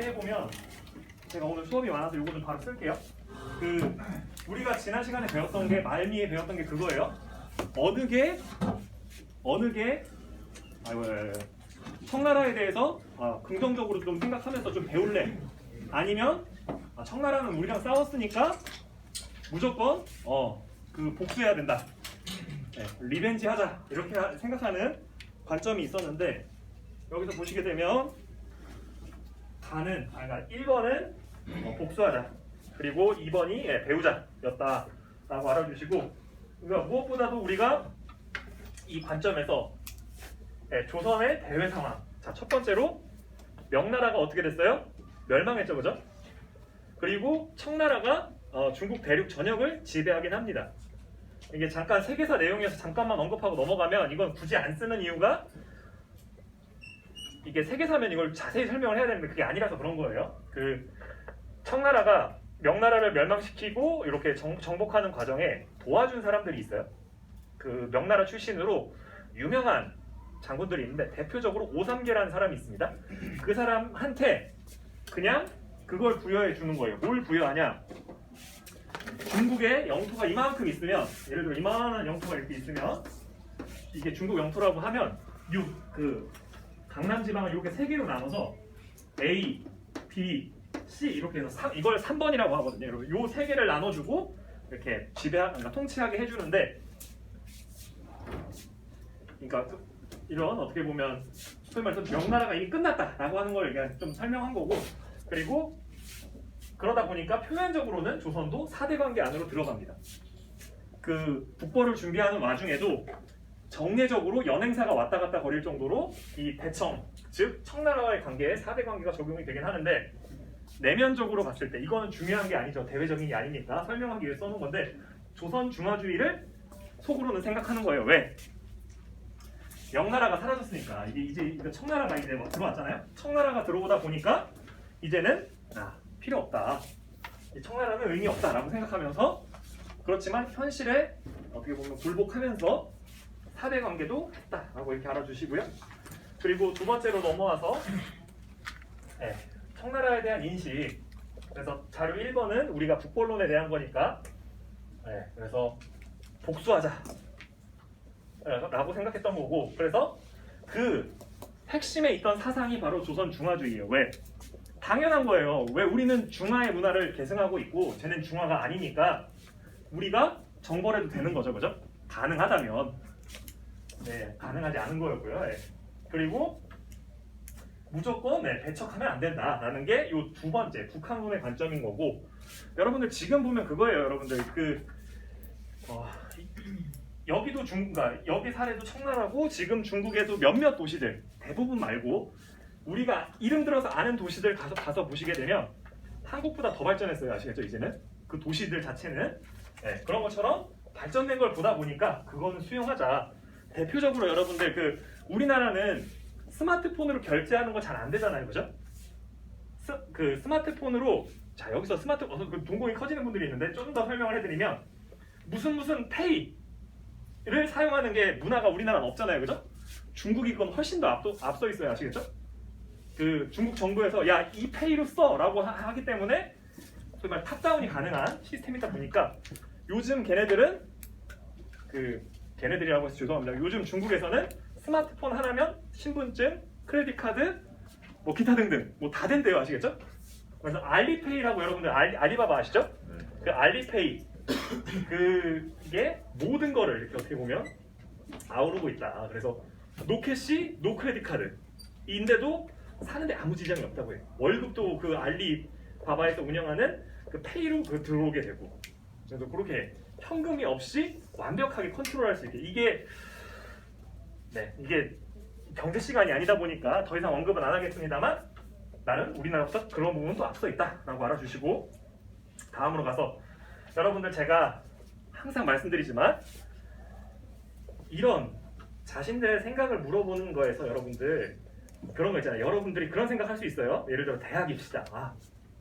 쉽게 해보면 제가 오늘 수업이 많아서 요거 좀 바로 쓸게요. 우리가 지난 시간에 배웠던 게 말미에 배웠던 게 그거예요. 어느 게 청나라에 대해서 긍정적으로 좀 생각하면서 좀 배울래? 아니면 청나라는 우리랑 싸웠으니까 무조건 복수해야 된다. 네, 리벤지 하자 이렇게 생각하는 관점이 있었는데 여기서 보시게 되면 그러니까 1번은 복수하자 그리고 2번이 배우자였다라고 알아주시고 그러니까 무엇보다도 우리가 이 관점에서 조선의 대외 상황 자, 첫 번째로 명나라가 어떻게 됐어요? 멸망했죠, 그죠? 그리고 청나라가 중국 대륙 전역을 지배하긴 합니다. 이게 잠깐 세계사 내용에서 잠깐만 언급하고 넘어가면 이건 굳이 안 쓰는 이유가 이게 세계사면 이걸 자세히 설명을 해야 되는데 그게 아니라서 그런 거예요. 청나라가 명나라를 멸망시키고 이렇게 정복하는 과정에 도와준 사람들이 있어요. 명나라 출신으로 유명한 장군들이 있는데 대표적으로 오삼계라는 사람이 있습니다. 그 사람한테 그냥 그걸 부여해 주는 거예요. 뭘 부여하냐? 중국의 영토가 이만큼 있으면 예를 들어 이만한 영토가 이렇게 있으면 이게 중국 영토라고 하면 강남 지방을 이렇게 세 개로 나눠서 A, B, C 이렇게 해서 이걸 3번이라고 하거든요. 요 세 개를 나눠주고 이렇게 그러니까 통치하게 해주는데, 그러니까 이런 어떻게 보면 소위 말해서 명나라가 이미 끝났다라고 하는 걸 그냥 좀 설명한 거고, 그리고 그러다 보니까 표면적으로는 조선도 4대 관계 안으로 들어갑니다. 북벌을 준비하는 와중에도 정례적으로 연행사가 왔다 갔다 거릴 정도로 이 대청, 즉 청나라와의 관계에 4대 관계가 적용이 되긴 하는데 내면적으로 봤을 때 이거는 중요한 게 아니죠. 대외적인 게 아니니까 설명하기 위해 써놓은 건데 조선 중화주의를 속으로는 생각하는 거예요. 왜? 명나라가 사라졌으니까 이제 청나라가 이제 들어왔잖아요. 청나라가 들어오다 보니까 이제는 필요 없다. 청나라는 의미 없다라고 생각하면서 그렇지만 현실에 어떻게 보면 굴복하면서 4대 관계도 했다라고 이렇게 알아주시고요. 그리고 두 번째로 넘어와서 청나라에 대한 인식. 그래서 자료 1번은 우리가 북벌론에 대한 거니까 그래서 복수하자 라고 생각했던 거고, 그래서 그 핵심에 있던 사상이 바로 조선 중화주의예요. 왜? 당연한 거예요. 왜 우리는 중화의 문화를 계승하고 있고 쟤는 중화가 아니니까 우리가 정벌해도 되는 거죠, 그죠? 가능하다면. 가능하지 않은 거였고요. 그리고 무조건 배척하면 안 된다라는 게 이 두 번째 북한론의 관점인 거고, 여러분들 지금 보면 그거예요. 여러분들 여기도 그러니까 여기 사례도 청나라고 지금 중국에도 몇몇 도시들 대부분 말고 우리가 이름 들어서 아는 도시들 가서 보시게 되면 한국보다 더 발전했어요. 아시겠죠? 이제는 그 도시들 자체는 그런 것처럼 발전된 걸 보다 보니까 그거는 수용하자. 대표적으로 여러분들 우리나라는 스마트폰으로 결제하는 거 잘 안 되잖아요, 그죠? 스마트폰으로 여기서 동공이 커지는 분들이 있는데 좀 더 설명을 해드리면 무슨 페이를 사용하는 게 문화가 우리나라는 없잖아요, 그죠? 중국이 그건 훨씬 더 앞서 있어요, 아시겠죠? 중국 정부에서 이 페이로 써라고 하기 때문에 소위 말 탑다운이 가능한 시스템이다 보니까 요즘 걔네들이라고 해서 죄송합니다. 요즘 중국에서는 스마트폰 하나면 신분증, 크레딧 카드, 기타 등등 다 된대요, 아시겠죠? 그래서 알리페이라고 여러분들 알리바바 아시죠? 그 알리페이 그게 모든 거를 이렇게 어떻게 보면 아우르고 있다. 그래서 노캐시, 노크레딧 카드인데도 사는데 아무 지장이 없다고 해요. 월급도 알리바바에서 운영하는 페이로 들어오게 되고, 그래서 그렇게 현금이 없이 완벽하게 컨트롤할 수 있게 이게 경제 시간이 아니다 보니까 더 이상 언급은 안 하겠습니다만 나는 우리나라보다 그런 부분도 앞서 있다라고 알아주시고, 다음으로 가서 여러분들 제가 항상 말씀드리지만 이런 자신들의 생각을 물어보는 거에서 여러분들 그런 거 있잖아요. 여러분들이 그런 생각할 수 있어요. 예를 들어 대학입시다.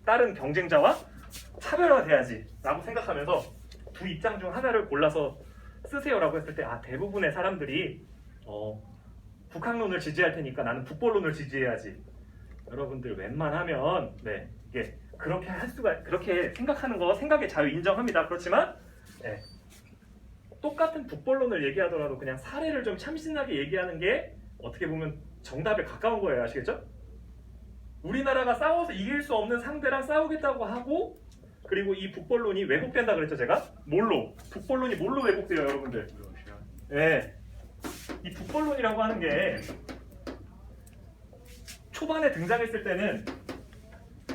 다른 경쟁자와 차별화돼야지 라고 생각하면서 두 입장 중 하나를 골라서 쓰세요라고 했을 때 대부분의 사람들이 북한론을 지지할 테니까 나는 북벌론을 지지해야지 여러분들 웬만하면 이게 그렇게 생각하는 거 생각의 자유 인정합니다. 그렇지만 네, 똑같은 북벌론을 얘기하더라도 그냥 사례를 좀 참신하게 얘기하는 게 어떻게 보면 정답에 가까운 거예요. 아시겠죠? 우리나라가 싸워서 이길 수 없는 상대랑 싸우겠다고 하고, 그리고 이 북벌론이 왜곡된다 그랬죠 제가? 뭘로? 북벌론이 뭘로 왜곡돼요 여러분들? 네, 이 북벌론이라고 하는 게 초반에 등장했을 때는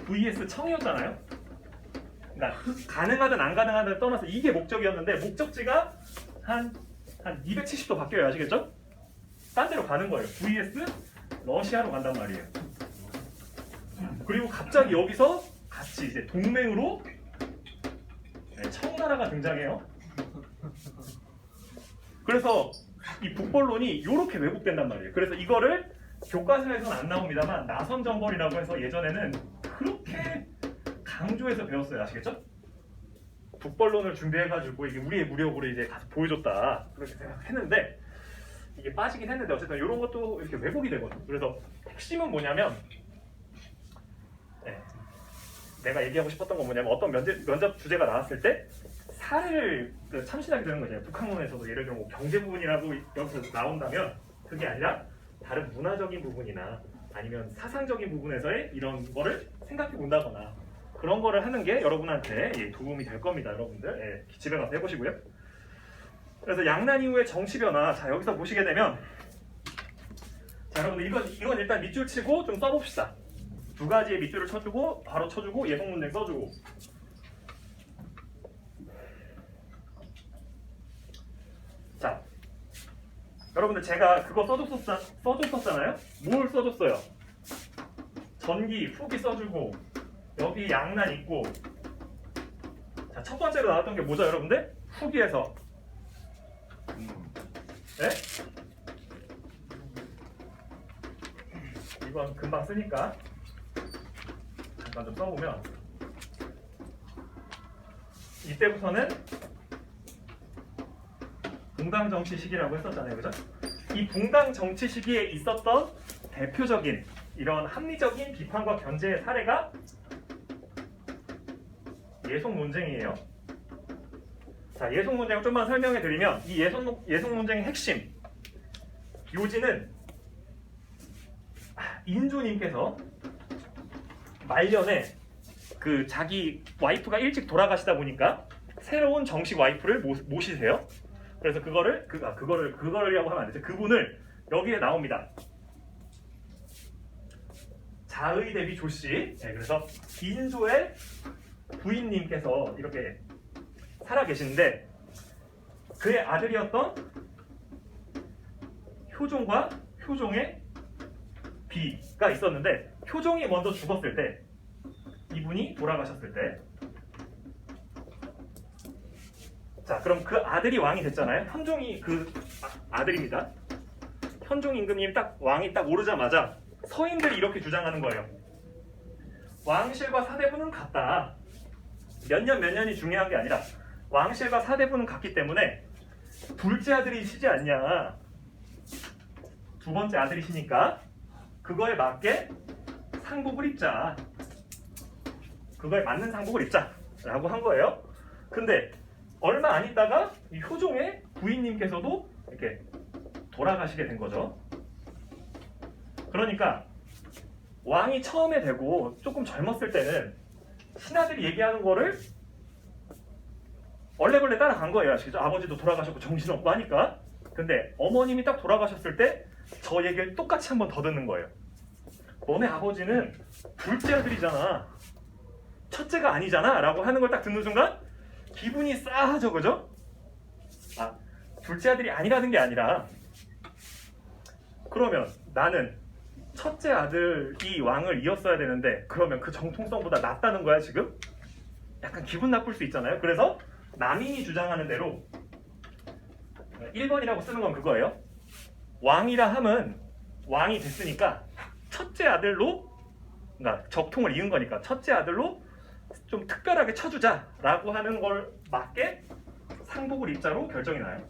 vs 청이었잖아요. 그러니까 가능하든 안 가능하든 떠나서 이게 목적이었는데 목적지가 한 270도 바뀌어요. 아시겠죠? 딴 데로 가는 거예요. vs 러시아로 간단 말이에요. 그리고 갑자기 여기서 같이 이제 동맹으로 청나라가 등장해요. 그래서 이 북벌론이 이렇게 왜곡된단 말이에요. 그래서 이거를 교과서에서는 안 나옵니다만 나선정벌이라고 해서 예전에는 그렇게 강조해서 배웠어요. 아시겠죠? 북벌론을 준비해가지고 이게 우리의 무력으로 이제 가서 보여줬다 그렇게 생각했는데 이게 빠지긴 했는데 어쨌든 이런 것도 이렇게 왜곡이 되거든요. 그래서 핵심은 뭐냐면 내가 얘기하고 싶었던 건 뭐냐면 어떤 면접 주제가 나왔을 때 사례를 참신하게 되는 거죠. 북학문에서도 예를 들어 뭐 경제 부분이라고 여기서 나온다면 그게 아니라 다른 문화적인 부분이나 아니면 사상적인 부분에서의 이런 거를 생각해 본다거나 그런 거를 하는 게 여러분한테 도움이 될 겁니다. 여러분들 집에 가서 해보시고요. 그래서 양난 이후의 정치 변화, 자 여기서 보시게 되면 자 여러분들 이건 일단 밑줄 치고 좀 써봅시다. 두 가지의 밑줄을 쳐주고 바로 쳐주고 예속 문장 써주고. 자 여러분들 제가 그거 써줬었잖아요. 뭘 써줬어요? 전기, 후기 써주고 여기 양난 있고. 자 첫 번째로 나왔던 게 뭐죠 여러분들? 후기에서 네? 이건 금방 쓰니까 잠깐 좀 써보면 이때부터는 붕당 정치 시기라고 했었잖아요. 그죠? 이 붕당 정치 시기에 있었던 대표적인 이런 합리적인 비판과 견제의 사례가 예속 논쟁이에요. 자, 예속 논쟁을 좀만 설명해 드리면 이 예속 논쟁의 핵심 요지는 인조님께서 말년에 그 자기 와이프가 일찍 돌아가시다 보니까 새로운 정식 와이프를 모시세요. 그래서 그거를이라고 하면 안 되죠. 그분을 여기에 나옵니다. 자의 대비 조씨. 네, 그래서 인조의 부인님께서 이렇게 살아 계시는데 그의 아들이었던 효종과 효종의 비가 있었는데 효종이 먼저 죽었을 때 이분이 돌아가셨을 때 자 그럼 그 아들이 왕이 됐잖아요. 현종이 그 아들입니다. 현종 임금님이 왕이 딱 오르자마자 서인들이 이렇게 주장하는 거예요. 왕실과 사대부는 같다. 몇 년이 중요한 게 아니라 왕실과 사대부는 같기 때문에 둘째 아들이시지 않냐. 두 번째 아들이시니까 그거에 맞게 상복을 입자. 그거에 맞는 상복을 입자라고 한 거예요. 근데 얼마 안 있다가 이 효종의 부인님께서도 이렇게 돌아가시게 된 거죠. 그러니까 왕이 처음에 되고 조금 젊었을 때는 신하들이 얘기하는 거를 얼레벌레 따라간 거예요. 아시죠? 아버지도 돌아가셨고 정신없고 하니까. 근데 어머님이 딱 돌아가셨을 때 저 얘기를 똑같이 한 번 더 듣는 거예요. 너네 아버지는 둘째 아들이잖아. 첫째가 아니잖아. 라고 하는 걸 딱 듣는 순간 기분이 싸하죠. 그죠? 아, 둘째 아들이 아니라는 게 아니라 그러면 나는 첫째 아들이 왕을 이었어야 되는데 그러면 그 정통성보다 낫다는 거야 지금? 약간 기분 나쁠 수 있잖아요. 그래서 남인이 주장하는 대로 1번이라고 쓰는 건 그거예요. 왕이라 함은 왕이 됐으니까 첫째 아들로, 그러니까 적통을 이은 거니까 첫째 아들로 좀 특별하게 쳐주자라고 하는 걸 맞게 상복을 입자로 결정이 나요.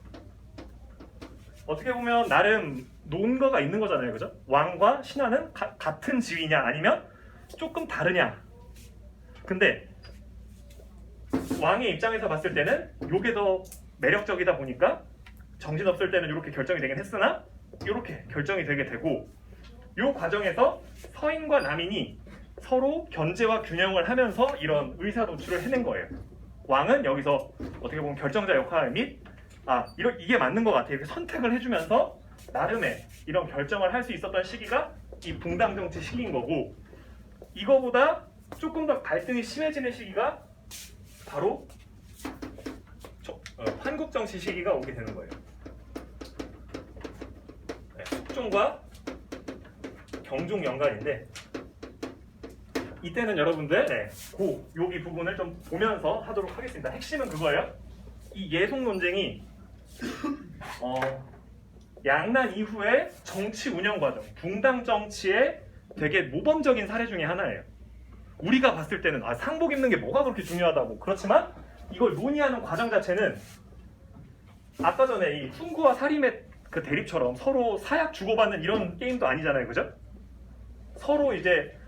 어떻게 보면 나름 논거가 있는 거잖아요, 그죠? 왕과 신하는 같은 지위냐 아니면 조금 다르냐. 근데 왕의 입장에서 봤을 때는 요게 더 매력적이다 보니까 정신없을 때는 이렇게 결정이 되긴 했으나 이렇게 결정이 되게 되고, 요 과정에서 서인과 남인이 서로 견제와 균형을 하면서 이런 의사 도출을 해낸 거예요. 왕은 여기서 어떻게 보면 결정자 역할 및 이게 맞는 것 같아 이렇게 선택을 해주면서 나름의 이런 결정을 할 수 있었던 시기가 이 붕당 정치 시기인 거고, 이거보다 조금 더 갈등이 심해지는 시기가 바로 한국 정치 시기가 오게 되는 거예요. 네, 숙종과 경종 연간인데, 이때는 여러분들 여기 부분을 좀 보면서 하도록 하겠습니다. 핵심은 그거예요. 이 예속 논쟁이 양난 이후의 정치 운영 과정, 붕당 정치의 되게 모범적인 사례 중에 하나예요. 우리가 봤을 때는 상복 입는 게 뭐가 그렇게 중요하다고, 그렇지만 이걸 논의하는 과정 자체는 아까 전에 이 훈구와 사림의 그 대립처럼 서로 사약 주고받는 이런 게임도 아니잖아요, 그죠? 서로 이제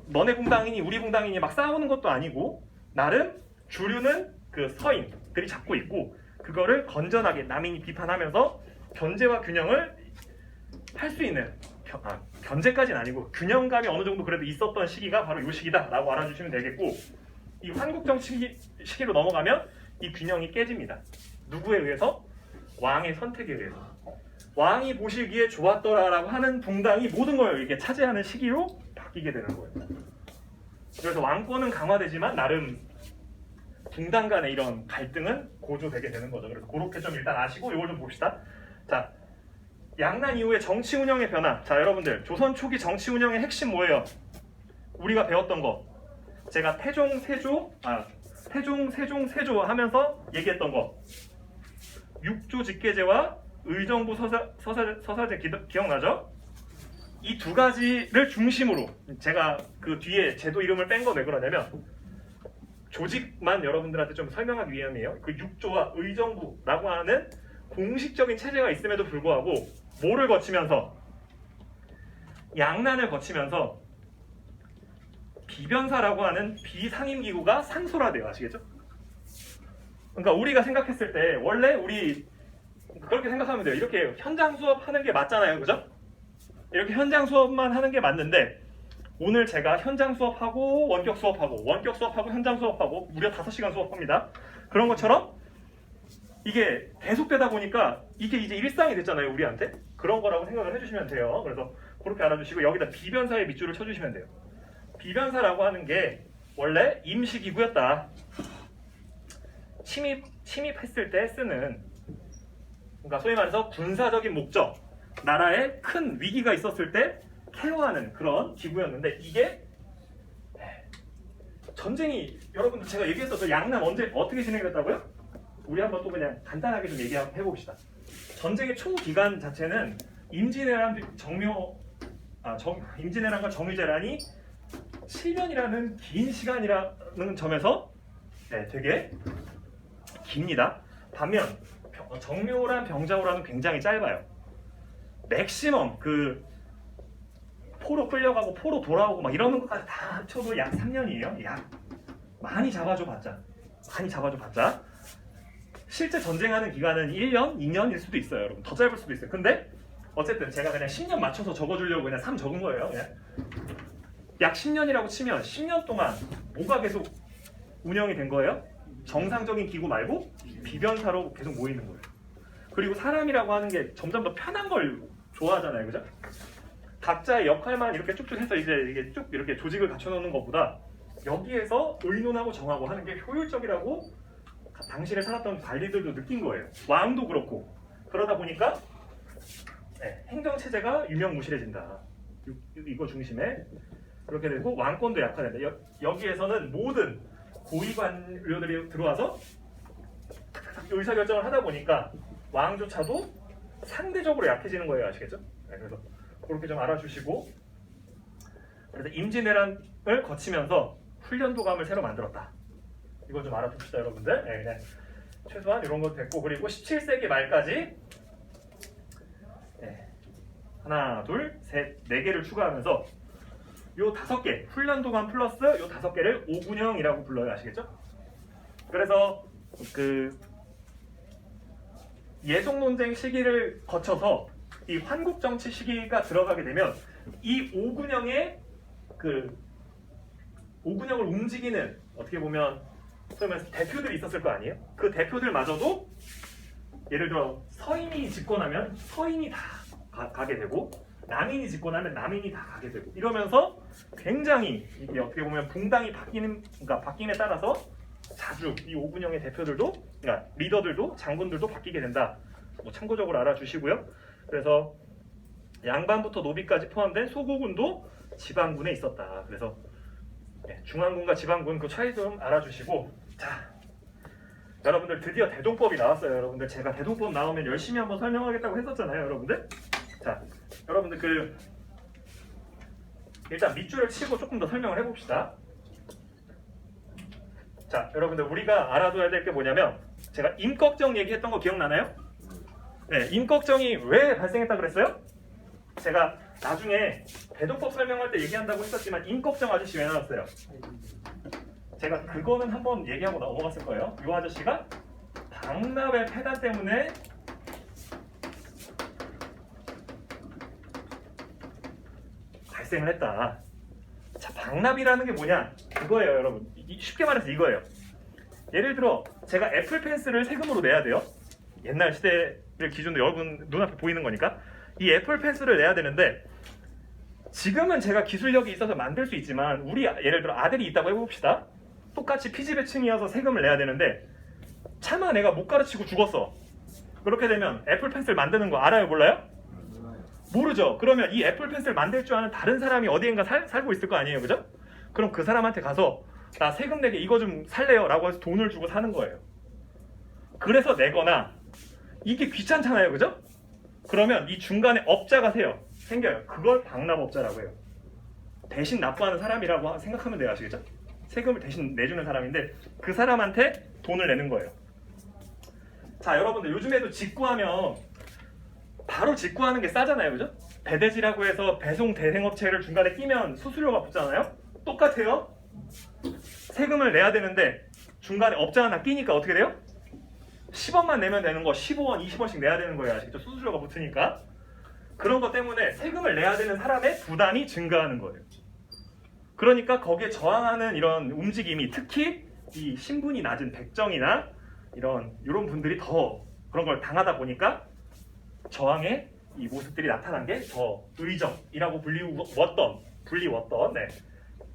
너네 붕당이니 우리 붕당이니 막 싸우는 것도 아니고, 나름 주류는 그 서인들이 잡고 있고, 그거를 건전하게 남인이 비판하면서 견제와 균형을 할 수 있는, 견제까지는 아니고 균형감이 어느 정도 그래도 있었던 시기가 바로 이 시기다라고 알아주시면 되겠고, 이 한국정치 시기로 넘어가면 이 균형이 깨집니다. 누구에 의해서? 왕의 선택에 의해서. 왕이 보시기에 좋았더라라고 하는 붕당이 모든 걸 이렇게 차지하는 시기로 바뀌게 되는 거예요. 그래서 왕권은 강화되지만 나름 붕당 간의 이런 갈등은 고조되게 되는 거죠. 그래서 그렇게 좀 일단 아시고 이걸 좀 봅시다. 자, 양난 이후의 정치 운영의 변화. 자, 여러분들 조선 초기 정치 운영의 핵심 뭐예요? 우리가 배웠던 거. 제가 태종, 세조 하면서 얘기했던 거. 육조 직계제와 의정부 서사제 기억나죠? 이 두 가지를 중심으로, 제가 그 뒤에 제도 이름을 뺀 거 왜 그러냐면 조직만 여러분들한테 좀 설명하기 위함이에요. 그 육조와 의정부라고 하는 공식적인 체제가 있음에도 불구하고 뭐를 거치면서, 양난을 거치면서 비변사라고 하는 비상임기구가 상소화돼요. 아시겠죠? 그러니까 우리가 생각했을 때 원래 우리 그렇게 생각하면 돼요. 이렇게 현장 수업하는 게 맞잖아요, 그죠? 이렇게 현장 수업만 하는 게 맞는데, 오늘 제가 현장 수업하고 원격 수업하고 현장 수업하고 무려 5시간 수업합니다. 그런 것처럼 이게 계속되다 보니까 이게 이제 일상이 됐잖아요, 우리한테. 그런 거라고 생각을 해주시면 돼요. 그래서 그렇게 알아주시고, 여기다 비변사의 밑줄을 쳐주시면 돼요. 비변사라고 하는 게 원래 임시기구였다. 침입했을 때 쓰는, 그러니까 소위 말해서 군사적인 목적, 나라에 큰 위기가 있었을 때 케어하는 그런 기구였는데, 이게 전쟁이, 여러분들 제가 얘기했었죠. 양난 언제 어떻게 진행됐다고요? 우리 한번 또 그냥 간단하게 좀 얘기해 봅시다. 전쟁의 초기간 자체는 임진왜란과 정유재란이 7년이라는 긴 시간이라는 점에서 되게 깁니다. 반면 정묘란 병자호란은 굉장히 짧아요. 맥시멈 그 포로 끌려가고 포로 돌아오고 막 이러는 것까지 다 합쳐도 약 3년이에요. 약 많이 잡아줘 봤자 실제 전쟁하는 기간은 1년, 2년일 수도 있어요, 여러분. 더 짧을 수도 있어요. 근데 어쨌든 제가 그냥 10년 맞춰서 적어주려고 그냥 3 적은 거예요. 그냥 약 10년이라고 치면 10년 동안 뭐가 계속 운영이 된 거예요? 정상적인 기구 말고 비변사로 계속 모이는 거예요. 그리고 사람이라고 하는 게 점점 더 편한 걸 좋아하잖아요, 그죠? 각자의 역할만 이렇게 쭉쭉 해서 이게 쭉 이렇게 조직을 갖춰놓는 것보다 여기에서 의논하고 정하고 하는 게 효율적이라고 당시에 살았던 관리들도 느낀 거예요. 왕도 그렇고. 그러다 보니까 행정체제가 유명무실해진다. 이거 중심에 그렇게 되고, 왕권도 약화된다. 여기에서는 모든 고위관료들이 들어와서 의사결정을 하다 보니까 왕조차도 상대적으로 약해지는 거예요. 아시겠죠? 그래서 그렇게 좀 알아주시고, 그래서 임진왜란을 거치면서 훈련도감을 새로 만들었다. 이걸 좀 알아둡시다, 여러분들. 그냥 최소한 이런 것도 됐고, 그리고 17세기 말까지 하나, 둘, 셋, 네 개를 추가하면서 요 5개, 훈련 도관 플러스 요 5개를 5군형이라고 불러요. 아시겠죠? 그래서 그 예속 논쟁 시기를 거쳐서 이 환국 정치 시기가 들어가게 되면 이 5군형의 그 5군형을 움직이는 어떻게 보면 그러면 대표들이 있었을 거 아니에요? 그 대표들마저도 예를 들어 서인이 집권하면 서인이 다 가게 되고 남인이 집권하면 남인이 다 가게 되고 이러면서 굉장히 이게 어떻게 보면 붕당이 그러니까 바뀜에 따라서 자주 이 5군형의 대표들도 그러니까 리더들도 장군들도 바뀌게 된다. 뭐 참고적으로 알아주시고요. 그래서 양반부터 노비까지 포함된 소고군도 지방군에 있었다. 그래서 중앙군과 지방군 그 차이 좀 알아주시고 자 여러분들 드디어 대동법이 나왔어요. 여러분들 제가 대동법 나오면 열심히 한번 설명하겠다고 했었잖아요. 여러분들 자 여러분들 그 일단 밑줄을 치고 조금 더 설명을 해봅시다. 자 여러분들 우리가 알아둬야 될 게 뭐냐면 제가 임꺽정 얘기했던 거 기억나나요? 네, 임꺽정이 왜 발생했다 그랬어요? 제가 나중에 대동법 설명할 때 얘기한다고 했었지만 임꺽정 아저씨 왜 나왔어요? 제가 그거는 한번 얘기하고 넘어갔을 거예요. 이 아저씨가 박나의 폐단 때문에 발생을 했다. 자, 박납이라는 게 뭐냐? 그거예요, 여러분. 쉽게 말해서 이거예요. 예를 들어 제가 애플 펜슬을 세금으로 내야 돼요. 옛날 시대를 기준으로 여러분 눈앞에 보이는 거니까 이 애플 펜슬을 내야 되는데 지금은 제가 기술력이 있어서 만들 수 있지만 우리 예를 들어 아들이 있다고 해봅시다. 똑같이 피지배층이어서 세금을 내야 되는데 차마 내가 못 가르치고 죽었어. 그렇게 되면 애플 펜슬 만드는 거 알아요? 몰라요? 모르죠. 그러면 이 애플 펜슬 만들 줄 아는 다른 사람이 어디엔가 살고 있을 거 아니에요, 그죠? 그럼 그 사람한테 가서 나 세금 내게 이거 좀 살래요 라고 해서 돈을 주고 사는 거예요. 그래서 내거나 이게 귀찮잖아요, 그죠? 그러면 이 중간에 업자가 생겨요. 그걸 박납업자라고 해요. 대신 납부하는 사람이라고 생각하면 돼요. 아시겠죠? 세금을 대신 내주는 사람인데 그 사람한테 돈을 내는 거예요. 자 여러분들 요즘에도 직구하면 바로 직구하는 게 싸잖아요, 그죠? 배대지라고 해서 배송 대행업체를 중간에 끼면 수수료가 붙잖아요. 똑같아요. 세금을 내야 되는데 중간에 업자 하나 끼니까 어떻게 돼요? 10원만 내면 되는 거 15원, 20원씩 내야 되는 거예요. 아시죠? 수수료가 붙으니까. 그런 것 때문에 세금을 내야 되는 사람의 부담이 증가하는 거예요. 그러니까 거기에 저항하는 이런 움직임이 특히 이 신분이 낮은 백정이나 이런 분들이 더 그런 걸 당하다 보니까 저항의 이 모습들이 나타난 게 더 의정이라고 불리웠던 네.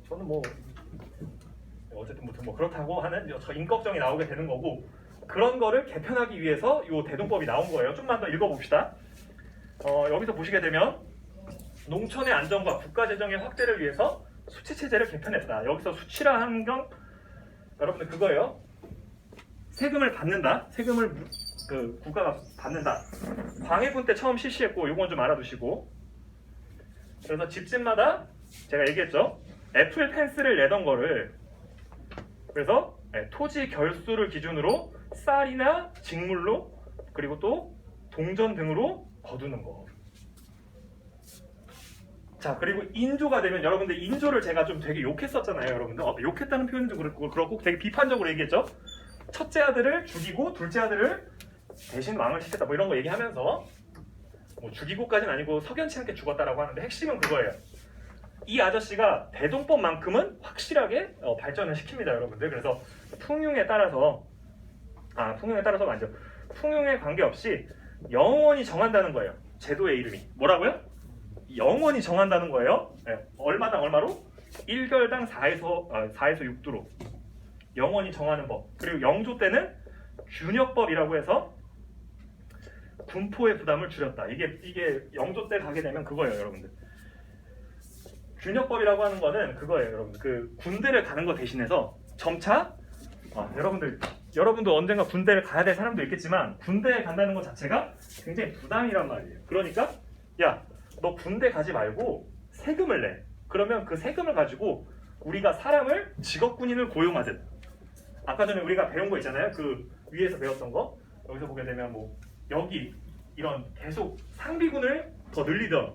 저는 뭐 어쨌든 뭐 그렇다고 하는 저 임꺽정이 나오게 되는 거고 그런 거를 개편하기 위해서 이 대동법이 나온 거예요. 좀만 더 읽어봅시다. 여기서 보시게 되면 농촌의 안정과 국가 재정의 확대를 위해서 수치 체제를 개편했다. 여기서 수치라 하는 건 여러분들 그거예요. 세금을 받는다. 세금을 국가가 받는다. 광해군 때 처음 실시했고 이건 좀 알아두시고 그래서 집집마다 제가 얘기했죠. 애플 펜슬을 내던 거를 그래서 토지 결수를 기준으로 쌀이나 직물로 그리고 또 동전 등으로 거두는 거. 자 그리고 인조가 되면 여러분들 인조를 제가 좀 되게 욕했었잖아요. 여러분들 욕했다는 표현도 그렇고 되게 비판적으로 얘기했죠. 첫째 아들을 죽이고 둘째 아들을 대신 왕을 시켰다 뭐 이런 거 얘기하면서 뭐 죽이고까지는 아니고 석연치 않게 죽었다라고 하는데 핵심은 그거예요. 이 아저씨가 대동법만큼은 확실하게 발전을 시킵니다, 여러분들. 그래서 풍융에 따라서가 아니죠. 풍융에 관계없이 영원히 정한다는 거예요. 제도의 이름이 뭐라고요? 영원히 정한다는 거예요. 네. 얼마당 얼마로? 1결당 4에서 6두로 영원히 정하는 법. 그리고 영조 때는 균역법이라고 해서 군포의 부담을 줄였다. 이게 영조 때 가게 되면 그거예요, 여러분들. 균역법이라고 하는 거는 그거예요, 여러분들. 그 군대를 가는 거 대신해서 점차 여러분도 언젠가 군대를 가야 될 사람도 있겠지만 군대에 간다는 것 자체가 굉장히 부담이란 말이에요. 그러니까 야, 너 군대 가지 말고 세금을 내. 그러면 그 세금을 가지고 우리가 사람을 직업군인을 고용하든 아까 전에 우리가 배운 거 있잖아요. 그 위에서 배웠던 거 여기서 보게 되면 뭐 여기 이런 계속 상비군을 더 늘리던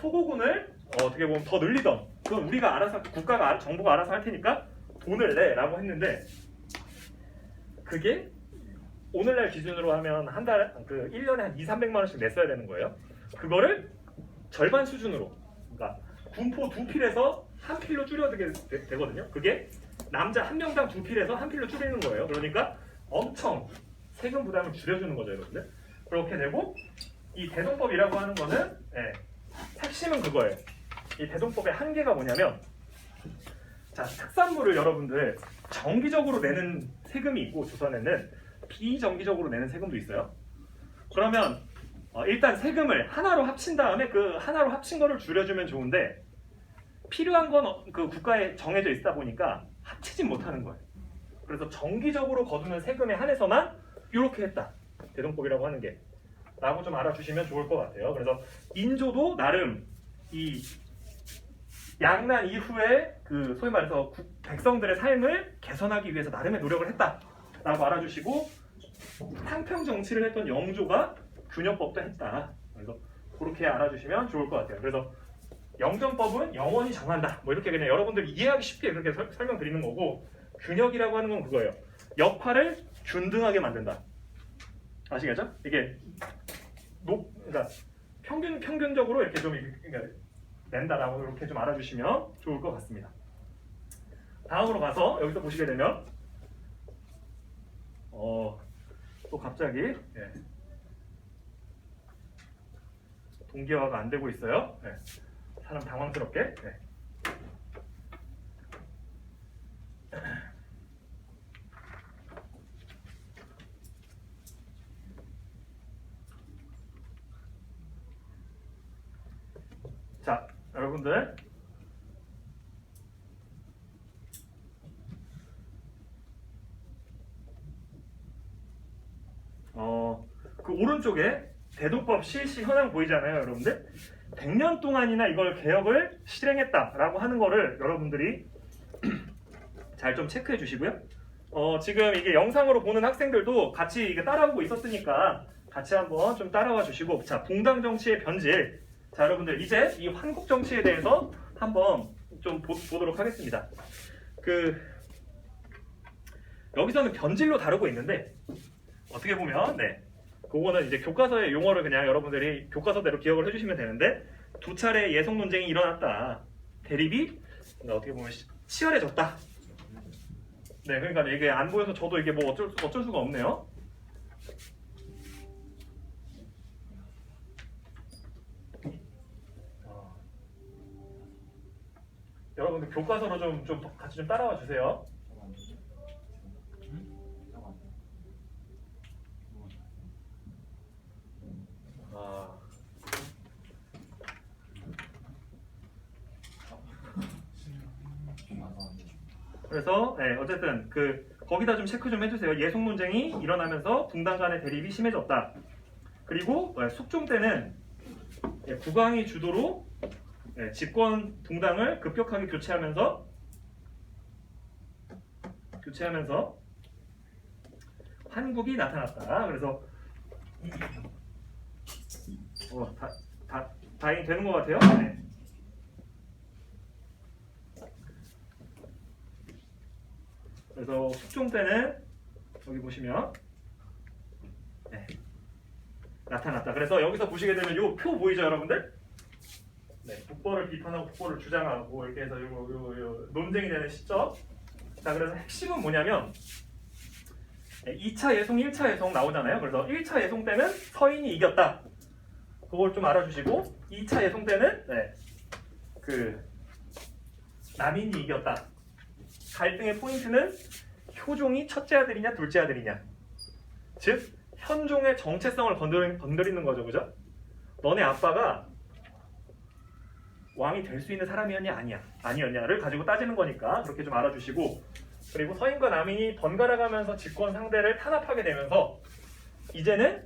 소고군을 어떻게 보면 더 늘리던, 그건 우리가 알아서, 국가가 정부가 알아서 할 테니까 돈을 내라고 했는데, 그게 오늘날 기준으로 하면 한 달, 1년에 한 200~300만 원씩 냈어야 되는 거예요. 그거를 절반 수준으로, 그러니까 군포 2필에서 1필로 줄여들게 되거든요. 그게 남자 1명당 2필에서 1필로 줄이는 거예요. 그러니까 엄청 세금 부담을 줄여주는 거죠, 여러분들. 그렇게 되고, 이 대동법이라고 하는 거는 핵심은 그거예요. 이 대동법의 한계가 뭐냐면, 자, 특산물을 여러분들 정기적으로 내는 세금이 있고, 조선에는 비정기적으로 내는 세금도 있어요. 그러면 일단 세금을 하나로 합친 다음에 그 하나로 합친 거를 줄여주면 좋은데, 필요한 건 그 국가에 정해져 있다 보니까 합치진 못하는 거예요. 그래서 정기적으로 거두는 세금에 한해서만 이렇게 했다, 대동법이라고 하는 게, 라고 좀 알아주시면 좋을 것 같아요. 그래서 인조도 나름 이 양난 이후에 그 소위 말해서 백성들의 삶을 개선하기 위해서 나름의 노력을 했다라고 알아주시고, 상평 정치를 했던 영조가 균형법도 했다. 그래서 그렇게 알아주시면 좋을 것 같아요. 그래서 영정법은 영원히 정한다, 뭐 이렇게 그냥 여러분들 이해하기 쉽게 그렇게 설명드리는 거고, 균역이라고 하는 건 그거예요. 역할을 균등하게 만든다. 아시겠죠? 이게 그러니까 평균적으로 이렇게 좀 낸다라고 이렇게 좀 알아주시면 좋을 것 같습니다. 다음으로 가서 여기서 보시게 되면 또 갑자기 동기화가 안 되고 있어요. 사람 당황스럽게. 자, 여러분들 그 오른쪽에 대동법 실시 현황 보이잖아요, 여러분들. 100년 동안이나 이걸 개혁을 실행했다라고 하는 거를 여러분들이 잘 좀 체크해 주시고요. 지금 이게 영상으로 보는 학생들도 같이 이게 따라오고 있었으니까 같이 한번 좀 따라와 주시고, 자, 붕당 정치의 변질. 자, 여러분들 이제 이 한국 정치에 대해서 한번 좀 보도록 하겠습니다. 여기서는 변질로 다루고 있는데, 어떻게 보면 그거는 이제 교과서의 용어를 그냥 여러분들이 교과서대로 기억을 해주시면 되는데, 두 차례 예속 논쟁이 일어났다. 대립이 어떻게 보면 치열해졌다. 그러니까 이게 안 보여서 저도 이게 뭐 어쩔 수가 없네요. 여러분들 교과서로 좀 같이 좀 따라와 주세요. 그래서 어쨌든 거기다 좀 체크 좀 해주세요. 예속 논쟁이 일어나면서 붕당 간의 대립이 심해졌다. 그리고 숙종 때는 국왕이 주도로 집권 붕당을 급격하게 교체하면서 한국이 나타났다. 그래서 다행히 되는 것 같아요. 그래서 숙종 때는 여기 보시면 나타났다. 그래서 여기서 보시게 되면 요 표 보이죠, 여러분들? 국보를 비판하고 국보를 주장하고 이렇게 해서 요 논쟁이 되는 시점. 자, 그래서 핵심은 뭐냐면 2차 예송, 1차 예송 나오잖아요. 그래서 1차 예송 때는 서인이 이겼다. 그걸 좀 알아주시고, 2차 예송 때는 남인이 이겼다. 갈등의 포인트는 효종이 첫째 아들이냐 둘째 아들이냐. 즉 현종의 정체성을 건드리는 거죠, 그죠? 너네 아빠가 왕이 될 수 있는 사람이었냐 아니었냐를 가지고 따지는 거니까 그렇게 좀 알아주시고, 그리고 서인과 남인이 번갈아가면서 집권 상대를 탄압하게 되면서 이제는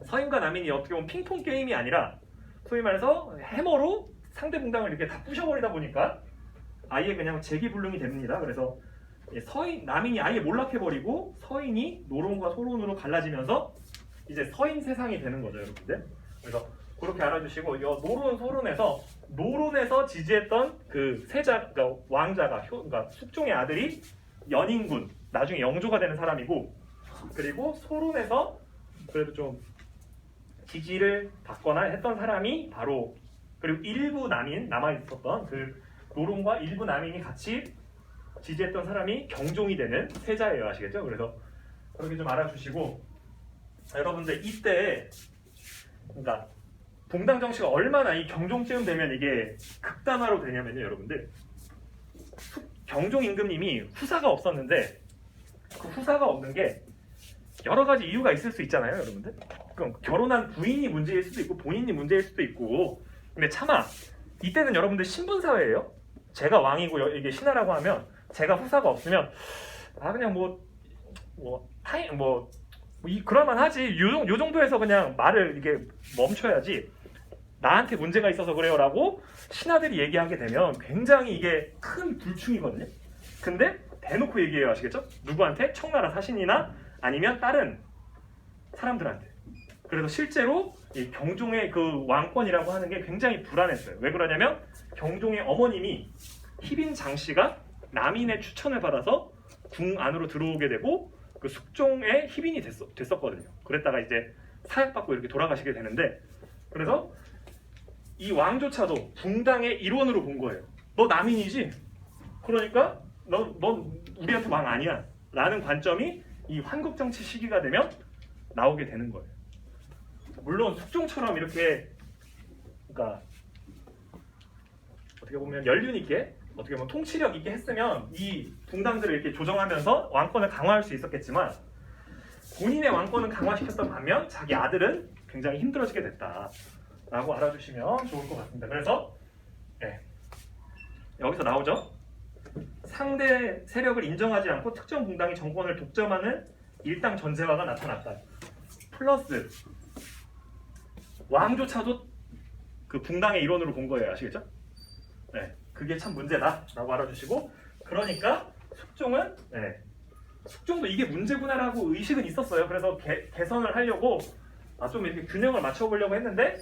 서인과 남인이 어떻게 보면 핑퐁 게임이 아니라 소위 말해서 해머로 상대 붕당을 이렇게 다 부셔버리다 보니까 아예 그냥 재기불능이 됩니다. 그래서 남인이 아예 몰락해버리고 서인이 노론과 소론으로 갈라지면서 이제 서인 세상이 되는 거죠, 여러분들. 그래서 그렇게 알아주시고 노론 소론에서 노론에서 지지했던 그 세자 그러니까 왕자가 그러니까 숙종의 아들이 연인군 나중에 영조가 되는 사람이고 그리고 소론에서 그래도 좀 지지를 받거나 했던 사람이 바로 그리고 일부 남인 남아 있었던 그 노론과 일부 남인이 같이 지지했던 사람이 경종이 되는 세자예요. 아시겠죠? 그래서 그렇게 좀 알아주시고 여러분들 이때 그러니까 동당 정치가 얼마나 이 경종쯤 되면 이게 극단화로 되냐면요, 여러분들 경종 임금님이 후사가 없었는데 그 후사가 없는 게 여러 가지 이유가 있을 수 있잖아요, 여러분들. 그럼 결혼한 부인이 문제일 수도 있고 본인이 문제일 수도 있고 근데 차마 이때는 여러분들 신분 사회예요. 제가 왕이고 이게 신하라고 하면 제가 후사가 없으면 그냥 그럴만 하지 요 정도에서 그냥 말을 이게 멈춰야지 나한테 문제가 있어서 그래요라고 신하들이 얘기하게 되면 굉장히 이게 큰 불충이거든요. 근데 대놓고 얘기해요. 아시겠죠? 누구한테? 청나라 사신이나 아니면 다른 사람들한테. 그래서 실제로 이 경종의 그 왕권이라고 하는 게 굉장히 불안했어요. 왜 그러냐면 경종의 어머님이 희빈 장씨가 남인의 추천을 받아서 궁 안으로 들어오게 되고 그 숙종의 희빈이 됐었거든요. 그랬다가 이제 사약받고 이렇게 돌아가시게 되는데 그래서 이 왕조차도 붕당의 일원으로 본 거예요. 너 남인이지? 그러니까 넌 우리한테 왕 아니야 라는 관점이 이 환국정치 시기가 되면 나오게 되는 거예요. 물론 숙종처럼 이렇게 그러니까 어떻게 보면 연륜 있게 어떻게 보면 통치력 있게 했으면 이 붕당들을 이렇게 조정하면서 왕권을 강화할 수 있었겠지만 본인의 왕권은 강화시켰던 반면 자기 아들은 굉장히 힘들어지게 됐다라고 알아주시면 좋을 것 같습니다. 그래서 여기서 나오죠. 상대 세력을 인정하지 않고 특정 붕당이 정권을 독점하는 일당 전제화가 나타났다. 플러스 왕조차도 그 붕당의 일원으로 본 거예요. 아시겠죠? 그게 참 문제다라고 알아주시고 그러니까 숙종은 숙종도 이게 문제구나라고 의식은 있었어요. 그래서 개선을 하려고 좀 이렇게 균형을 맞춰보려고 했는데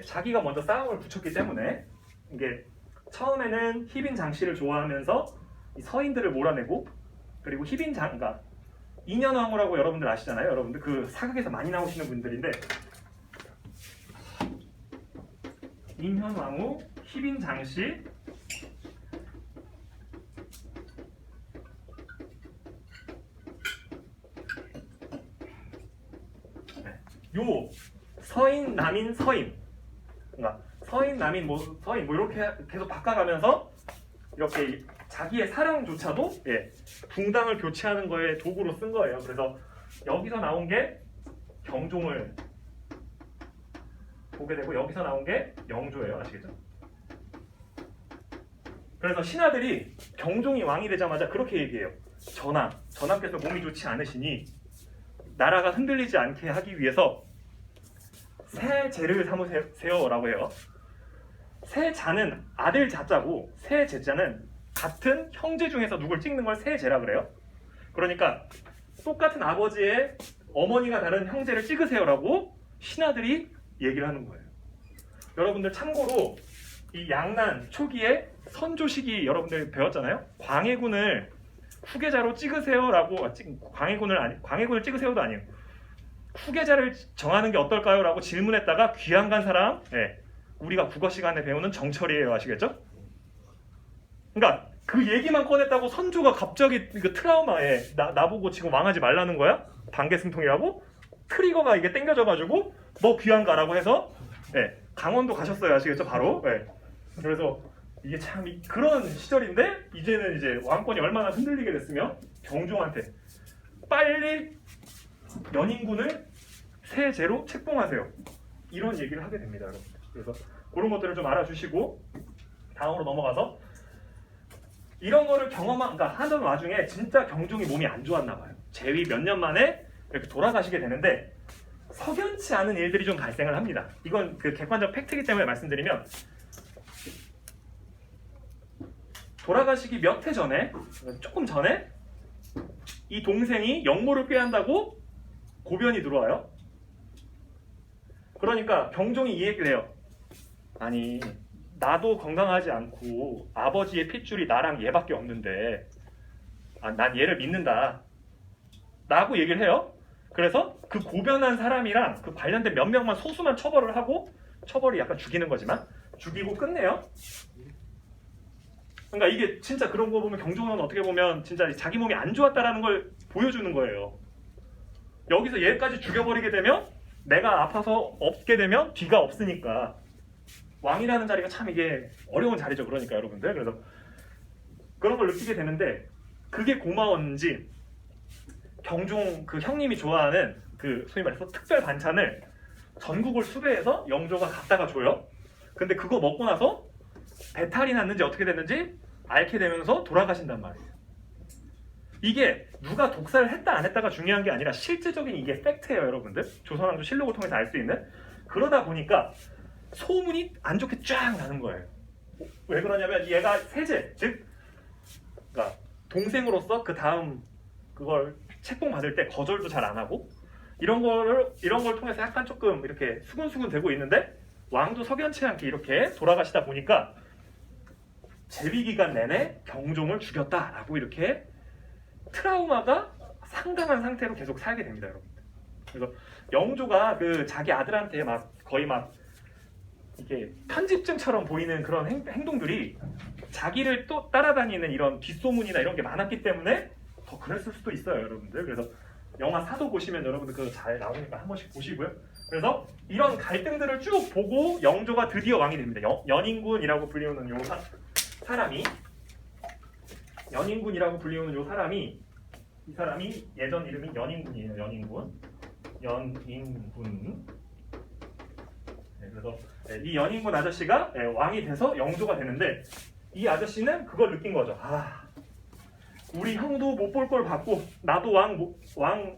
자기가 먼저 싸움을 붙였기 때문에 이게 처음에는 희빈 장씨를 좋아하면서 이 서인들을 몰아내고 그리고 희빈 장가 인현왕후라고 여러분들 아시잖아요. 여러분들 그 사극에서 많이 나오시는 분들인데 인현왕후, 희빈 장씨 요 서인, 남인, 서인 그러니까 서인, 남인, 서인 이렇게 계속 바꿔가면서 이렇게 자기의 사랑조차도 붕당을 교체하는 거에 도구로 쓴 거예요. 그래서 여기서 나온 게 경종을 보게 되고 여기서 나온 게 영조예요. 아시겠죠? 그래서 신하들이 경종이 왕이 되자마자 그렇게 얘기해요. 전하께서 몸이 좋지 않으시니 나라가 흔들리지 않게 하기 위해서 새 제를 삼으세요라고 해요. 새 자는 아들 자자고 새 제자는 같은 형제 중에서 누굴 찍는 걸 새 제라 그래요. 그러니까 똑같은 아버지의 어머니가 다른 형제를 찍으세요라고 신하들이 얘기를 하는 거예요. 여러분들 참고로 이 양난 초기에 선조시기 여러분들 배웠잖아요. 광해군을 후계자로 찍으세요라고 광해군을 찍으세요도 아니에요. 후계자를 정하는 게 어떨까요? 라고 질문했다가 귀양 간 사람 우리가 국어 시간에 배우는 정철이에요. 아시겠죠? 그러니까 그 얘기만 꺼냈다고 선조가 갑자기 그 트라우마에 나보고 지금 왕하지 말라는 거야? 반개승통이라고? 트리거가 이게 땡겨져가지고 너 귀양 가라고 해서 강원도 가셨어요. 아시겠죠? 바로. 그래서 이게 참 그런 시절인데 이제는 이제 왕권이 얼마나 흔들리게 됐으면 경종한테 빨리 연인군을 새 제로 책봉하세요. 이런 얘기를 하게 됩니다, 여러분. 그래서 그런 것들을 좀 알아주시고 다음으로 넘어가서 이런 거를 그러니까 하던 와중에 진짜 경종이 몸이 안 좋았나 봐요. 재위 몇 년 만에 이렇게 돌아가시게 되는데 석연치 않은 일들이 좀 발생을 합니다. 이건 그 객관적 팩트이기 때문에 말씀드리면 돌아가시기 몇 해 전에 조금 전에 이 동생이 역모를 꾀한다고 고변이 들어와요. 그러니까 경종이 이 얘기를 해요. 아니 나도 건강하지 않고 아버지의 핏줄이 나랑 얘밖에 없는데 난 얘를 믿는다 라고 얘기를 해요. 그래서 그 고변한 사람이랑 그 관련된 몇 명만 소수만 처벌을 하고, 처벌이 약간 죽이는 거지만 죽이고 끝내요. 그러니까 이게 진짜 그런 거 보면 경종은 어떻게 보면 진짜 자기 몸이 안 좋았다라는 걸 보여주는 거예요. 여기서 얘까지 죽여버리게 되면 내가 아파서 없게 되면 뒤가 없으니까. 왕이라는 자리가 참 이게 어려운 자리죠. 그러니까 여러분들. 그래서 그런 걸 느끼게 되는데, 그게 고마웠는지 경종 그 형님이 좋아하는 그 소위 말해서 특별 반찬을 전국을 수배해서 영조가 갖다가 줘요. 근데 그거 먹고 나서 배탈이 났는지 어떻게 됐는지 앓게 되면서 돌아가신단 말이에요. 이게 누가 독살을 했다 안 했다가 중요한 게 아니라 실제적인 이게 팩트예요, 여러분들. 조선왕조 실록을 통해서 알 수 있는. 그러다 보니까 소문이 안 좋게 쫙 나는 거예요. 왜 그러냐면 얘가 세제, 즉 그러니까 동생으로서 그 다음 그걸 책봉 받을 때 거절도 잘 안 하고 이런 걸 통해서 약간 조금 이렇게 수근수근 되고 있는데, 왕도 석연치 않게 이렇게 돌아가시다 보니까 재위 기간 내내 경종을 죽였다라고 이렇게 트라우마가 상당한 상태로 계속 살게 됩니다, 여러분들. 그래서 영조가 그 자기 아들한테 막 거의 막 이게 편집증처럼 보이는 그런 행동들이 자기를 또 따라다니는 이런 뒷소문이나 이런 게 많았기 때문에 더 그랬을 수도 있어요, 여러분들. 그래서 영화 사도 보시면 여러분들 그거 잘 나오니까 한 번씩 보시고요. 그래서 이런 갈등들을 쭉 보고 영조가 드디어 왕이 됩니다. 연인군이라고 불리우는 요 사람이 연인군이라고 불리우는 요 사람이, 이 사람이 예전 이름이 연인군이에요. 연인군. 네, 그래서 이 연인군 아저씨가 왕이 돼서 영조가 되는데, 이 아저씨는 그걸 느낀 거죠. 우리 형도 못 볼 걸 봤고 나도 왕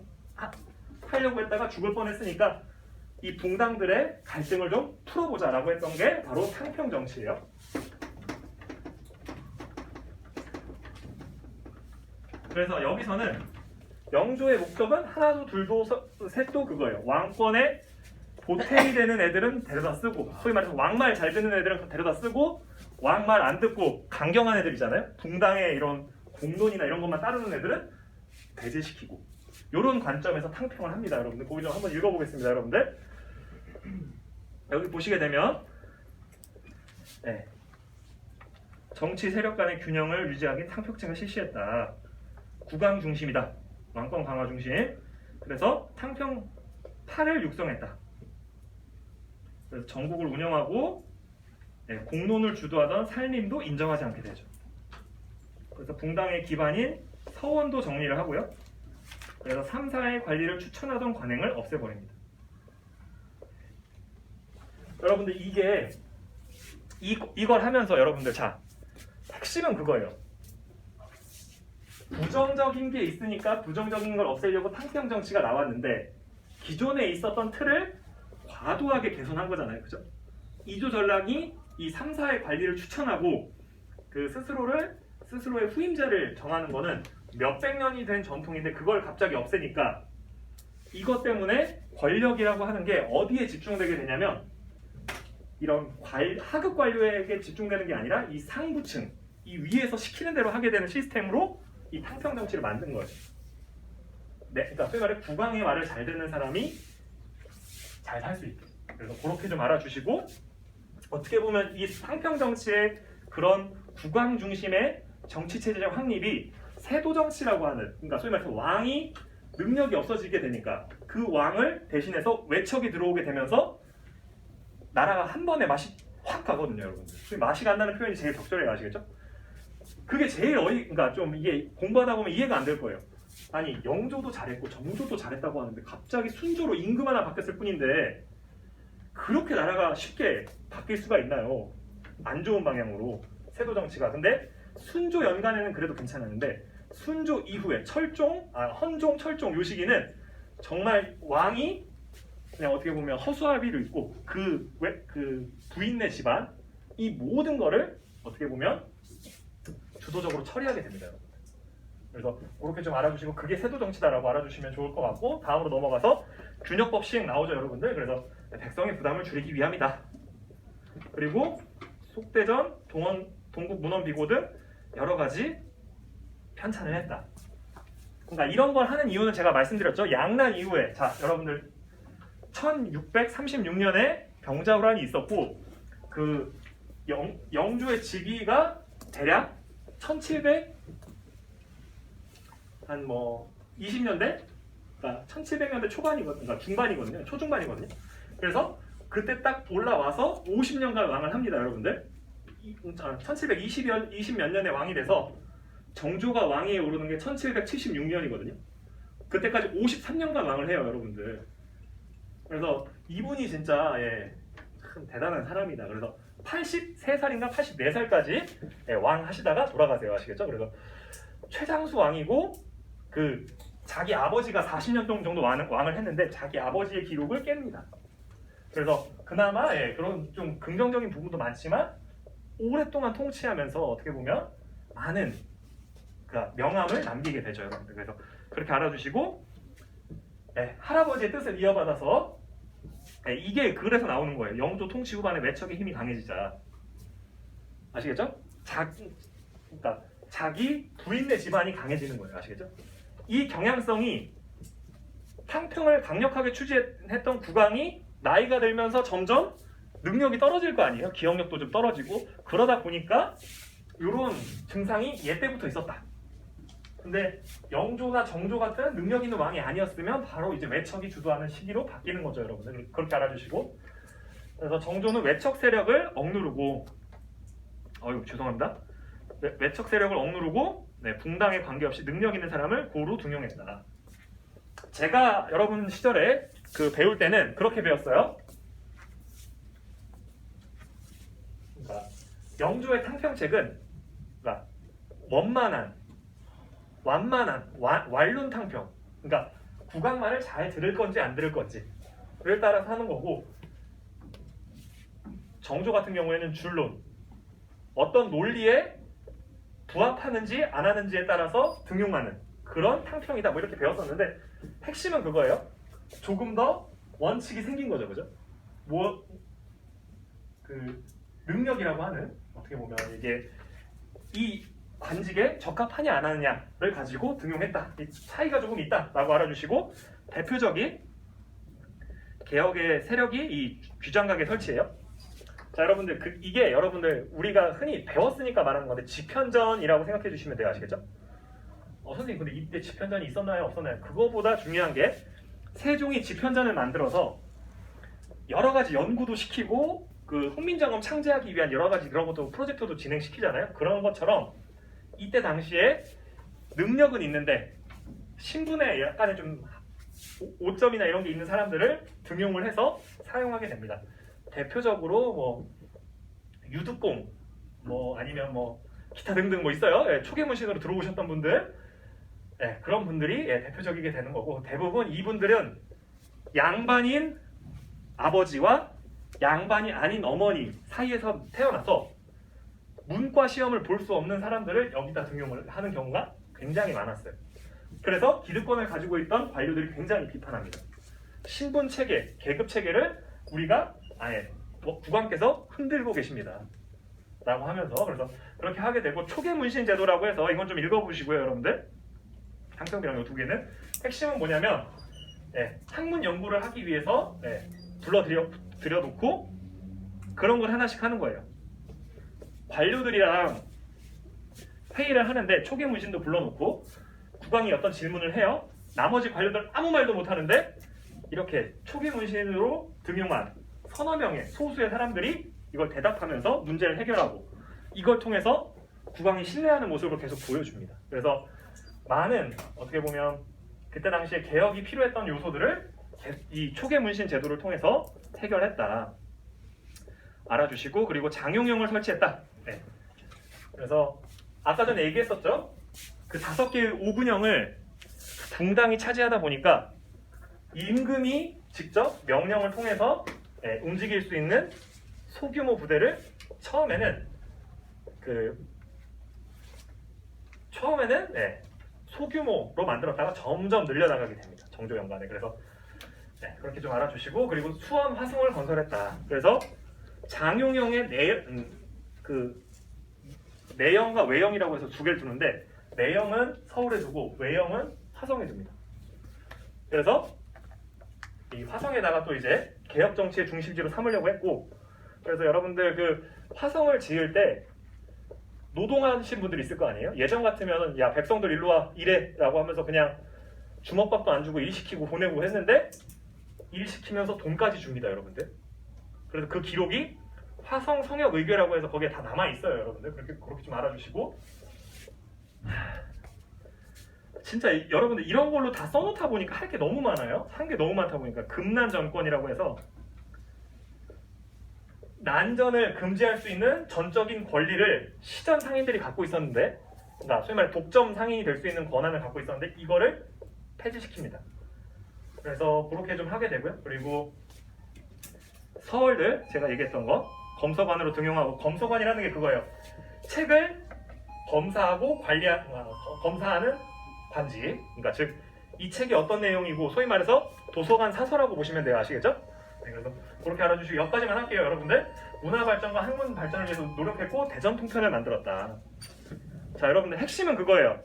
하려고 했다가 죽을 뻔했으니까 이 붕당들의 갈등을 좀 풀어보자라고 했던 게 바로 탕평 정치예요. 그래서 여기서는 영조의 목적은 하나도 둘도 셋도 그거예요. 왕권에 보탬이 되는 애들은 데려다 쓰고, 소위 말해서 왕말 잘 듣는 애들은 데려다 쓰고, 왕말 안 듣고 강경한 애들이잖아요. 붕당의 이런 공론이나 이런 것만 따르는 애들은 배제시키고, 이런 관점에서 탕평을 합니다. 여러분들 거기 좀 한번 읽어보겠습니다. 여러분들 여기 보시게 되면 정치 세력 간의 균형을 유지하기 탕평책을 실시했다. 국왕 중심이다. 왕권 강화 중심. 그래서 탕평파를 육성했다. 그래서 전국을 운영하고 공론을 주도하던 살림도 인정하지 않게 되죠. 그래서 붕당의 기반인 서원도 정리를 하고요. 그래서 3, 4의 관리를 추천하던 관행을 없애버립니다. 여러분들 이걸 하면서 여러분들 핵심은 그거예요. 부정적인 게 있으니까 부정적인 걸 없애려고 탕평 정치가 나왔는데, 기존에 있었던 틀을 과도하게 개선한 거잖아요. 그죠? 이조 전락이 이 3, 4의 관리를 추천하고 그 스스로의 후임자를 정하는 거는 몇백 년이 된 전통인데, 그걸 갑자기 없애니까 이것 때문에 권력이라고 하는 게 어디에 집중되게 되냐면, 이런 하급 관료에게 집중되는 게 아니라 이 상부층, 이 위에서 시키는 대로 하게 되는 시스템으로 이 탕평 정치를 만든 거예요. 그러니까 소위 말해 국왕의 말을 잘 듣는 사람이 잘 살 수 있게. 그래서 그렇게 좀 알아주시고, 어떻게 보면 이 탕평 정치의 그런 국왕 중심의 정치 체제적 확립이 세도 정치라고 하는, 그러니까 소위 말해서 왕이 능력이 없어지게 되니까 그 왕을 대신해서 외척이 들어오게 되면서 나라가 한 번에 맛이 확 가거든요, 여러분들. 소위 맛이 간다는 표현이 제일 적절해요, 아시겠죠? 그게 제일 그러니까 좀 이게 공부하다 보면 이해가 안 될 거예요. 아니 영조도 잘했고 정조도 잘했다고 하는데 갑자기 순조로 임금 하나 바뀌었을 뿐인데 그렇게 나라가 쉽게 바뀔 수가 있나요? 안 좋은 방향으로 세도 정치가. 근데 순조 연간에는 그래도 괜찮았는데, 순조 이후에 헌종, 철종 요 시기는 정말 왕이 그냥 어떻게 보면 허수아비로 있고 그 부인네 집안 이 모든 거를 어떻게 보면 주도적으로 처리하게 됩니다, 여러분. 그래서 그렇게 좀 알아주시고, 그게 세도 정치다라고 알아주시면 좋을 것 같고, 다음으로 넘어가서 균역법 시행 나오죠, 여러분들. 그래서 백성의 부담을 줄이기 위함이다. 그리고 속대전, 동국 문원 비고 등 여러 가지 편찬을 했다. 그러니까 이런 걸 하는 이유는 제가 말씀드렸죠. 양난 이후에, 자 여러분들 1636년에 병자호란이 있었고 그 영주의 즉위가 대략 1700 한 뭐 20년대, 그러니까 1700년대 초반이거든요. 그러니까 중반이거든요. 초중반이거든요. 그래서 그때 딱 올라와서 50년간 왕을 합니다, 여러분들. 1720몇 년에 왕이 돼서 정조가 왕위에 오르는 게 1776년이거든요. 그때까지 53년간 왕을 해요, 여러분들. 그래서 이분이 진짜 참 대단한 사람이다. 그래서 83살인가 84살까지 왕 하시다가 돌아가세요, 아시겠죠? 그래서 최장수 왕이고 그 자기 아버지가 40년 정도 왕을 했는데 자기 아버지의 기록을 깹니다. 그래서 그나마 그런 좀 긍정적인 부분도 많지만 오랫동안 통치하면서 어떻게 보면 많은 명함을 남기게 되죠, 여러분들. 그래서 그렇게 알아주시고 할아버지의 뜻을 이어받아서 이게 그래서 나오는 거예요. 영조 통치 후반에 외척의 힘이 강해지자. 아시겠죠? 그러니까 자기 부인네 집안이 강해지는 거예요. 아시겠죠? 이 경향성이 탕평을 강력하게 추진했던 국왕이 나이가 들면서 점점 능력이 떨어질 거 아니에요. 기억력도 좀 떨어지고 그러다 보니까 이런 증상이 얘때부터 있었다. 근데 영조나 정조 같은 능력 있는 왕이 아니었으면 바로 이제 외척이 주도하는 시기로 바뀌는 거죠, 여러분들. 그렇게 알아주시고. 그래서 정조는 외척 세력을 억누르고, 죄송합니다. 외척 세력을 억누르고 붕당에 관계없이 능력 있는 사람을 고루 등용했다. 제가 여러분 시절에 배울 때는 그렇게 배웠어요. 그러니까 영조의 탕평책은 그러니까 완만한 완룬탕평. 그러니까 국왕말을 잘 들을 건지 안 들을 건지를 따라서 하는 거고, 정조 같은 경우에는 줄론, 어떤 논리에 부합하는지 안 하는지에 따라서 등용하는 그런 탕평이다. 뭐 이렇게 배웠었는데 핵심은 그거예요. 조금 더 원칙이 생긴 거죠, 그죠? 능력이라고 하는, 어떻게 보면 이게 이 관직에 적합하냐 안 하느냐를 가지고 등용했다. 이 차이가 조금 있다라고 알아주시고, 대표적인 개혁의 세력이 이 귀장각의 설치예요. 자, 여러분들 이게 여러분들 우리가 흔히 배웠으니까 말하는 건데 집현전이라고 생각해 주시면 돼요. 아시겠죠? 선생님 근데 이때 집현전이 있었나요? 없었나요? 그거보다 중요한 게 세종이 집현전을 만들어서 여러 가지 연구도 시키고 훈민정음 창제하기 위한 여러 가지 그런 것도 프로젝트도 진행시키잖아요. 그런 것처럼 이때 당시에 능력은 있는데 신분에 약간의 좀 오점이나 이런 게 있는 사람들을 등용을 해서 사용하게 됩니다. 대표적으로 유득공, 아니면 기타 등등 있어요. 초계문신으로 들어오셨던 분들, 그런 분들이 대표적이게 되는 거고, 대부분 이분들은 양반인 아버지와 양반이 아닌 어머니 사이에서 태어나서 문과 시험을 볼 수 없는 사람들을 여기다 등용을 하는 경우가 굉장히 많았어요. 그래서 기득권을 가지고 있던 관료들이 굉장히 비판합니다. 신분 체계, 계급 체계를 우리가 국왕께서 흔들고 계십니다 라고 하면서, 그래서 그렇게 하게 되고, 초계문신 제도라고 해서 이건 좀 읽어보시고요, 여러분들. 탕평비랑 이 두 개는 핵심은 뭐냐면 학문 연구를 하기 위해서 들여놓고 그런 걸 하나씩 하는 거예요. 관료들이랑 회의를 하는데 초계문신도 불러놓고 국왕이 어떤 질문을 해요. 나머지 관료들 아무 말도 못하는데 이렇게 초계문신으로 등용한 서너 명의 소수의 사람들이 이걸 대답하면서 문제를 해결하고, 이걸 통해서 국왕이 신뢰하는 모습을 계속 보여줍니다. 그래서 많은, 어떻게 보면 그때 당시에 개혁이 필요했던 요소들을 이 초계문신 제도를 통해서 해결했다 알아주시고, 그리고 장용영을 설치했다. 그래서 아까 전에 얘기했었죠. 그 5개의 오군영을 붕당이 차지하다 보니까 임금이 직접 명령을 통해서 움직일 수 있는 소규모 부대를 처음에는 소규모로 만들었다가 점점 늘려나가게 됩니다. 정조 연간에. 그래서 네, 그렇게 좀 알아주시고 그리고 수원 화성을 건설했다. 그래서 장용영의 내영과 외영이라고 해서 두 개를 두는데 내영은 서울에 두고 외영은 화성에 둡니다. 그래서 이 화성에다가 또 이제 개혁 정치의 중심지로 삼으려고 했고 그래서 여러분들 그 화성을 지을 때 노동하신 분들이 있을 거 아니에요? 예전 같으면 야 백성들 일로 와 일해 라고 하면서 그냥 주먹밥도 안 주고 일 시키고 보내고 했는데 일 시키면서 돈까지 줍니다 여러분들. 그래서 그 기록이 화성 성역 의궤라고 해서 거기에 다 남아 있어요 여러분들. 그렇게 좀 알아주시고 진짜 여러분들 이런 걸로 다 써놓다 보니까 할 게 너무 많아요. 한 게 너무 많다 보니까 금난 정권이라고 해서 난전을 금지할 수 있는 전적인 권리를 시전 상인들이 갖고 있었는데 그러니까 소위 말해 독점 상인이 될 수 있는 권한을 갖고 있었는데 이거를 폐지시킵니다. 그래서 그렇게 좀 하게 되고요. 그리고 서얼들 제가 얘기했던 거 검서관으로 등용하고 검서관이라는 게 그거예요. 책을 검사하고 검사하는 관직. 그러니까 즉 이 책이 어떤 내용이고 소위 말해서 도서관 사서라고 보시면 돼요. 아시겠죠? 네, 그래서 그렇게 알아주시고 여기까지만 할게요. 여러분들 문화 발전과 학문 발전을 위해서 노력했고 대전 통편을 만들었다. 자 여러분들 핵심은 그거예요.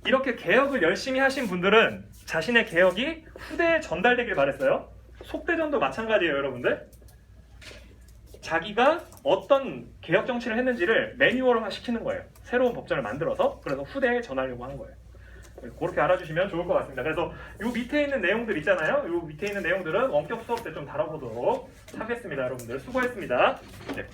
이렇게 개혁을 열심히 하신 분들은 자신의 개혁이 후대에 전달되길 바랬어요. 속대전도 마찬가지예요 여러분들. 자기가 어떤 개혁 정치를 했는지를 매뉴얼화 시키는 거예요. 새로운 법전을 만들어서 그래서 후대에 전하려고 한 거예요. 그렇게 알아주시면 좋을 것 같습니다. 그래서 이 밑에 있는 내용들 있잖아요. 이 밑에 있는 내용들은 원격 수업 때 좀 다뤄보도록 하겠습니다. 여러분들 수고했습니다. 네.